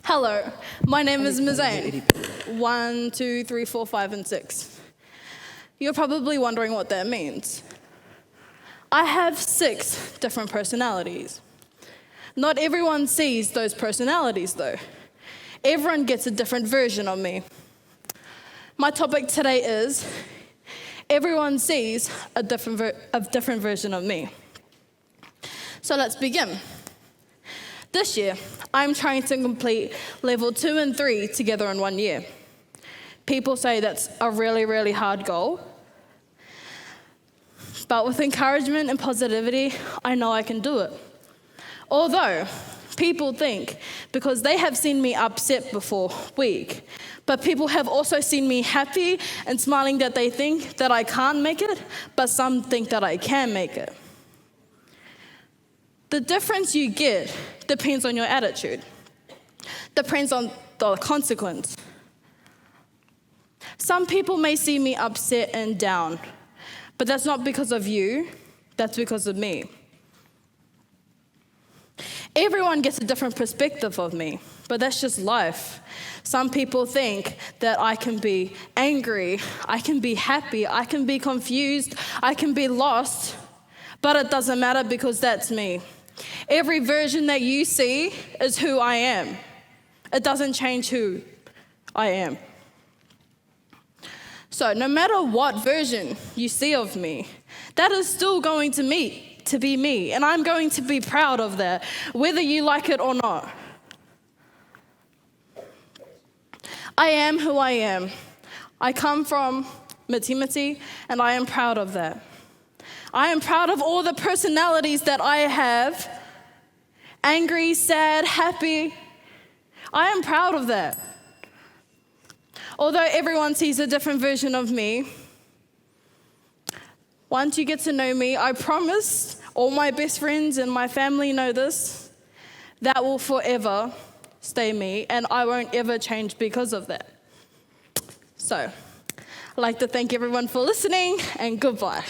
Hello, my name is Mazaine. 1, 2, 3, 4, 5, and 6. You're probably wondering what that means. I have 6 different personalities. Not everyone sees those personalities though. Everyone gets a different version of me. My topic today is, everyone sees a different version of me. So let's begin. This year, I'm trying to complete level 2 and 3 together in 1 year. People say that's a really, really hard goal. But with encouragement and positivity, I know I can do it. Although, people think, because they have seen me upset before, weak, but people have also seen me happy and smiling that they think that I can't make it, but some think that I can make it. The difference you get depends on your attitude, depends on the consequence. Some people may see me upset and down, but that's not because of you, that's because of me. Everyone gets a different perspective of me, but that's just life. Some people think that I can be angry, I can be happy, I can be confused, I can be lost, but it doesn't matter because that's me. Every version that you see is who I am. It doesn't change who I am. So no matter what version you see of me, that is still going to be me, and I'm going to be proud of that, whether you like it or not. I am who I am. I come from Miti, and I am proud of that. I am proud of all the personalities that I have, angry, sad, happy. I am proud of that. Although everyone sees a different version of me, once you get to know me, I promise, all my best friends and my family know this, that will forever stay me, and I won't ever change because of that. So, I'd like to thank everyone for listening, and goodbye.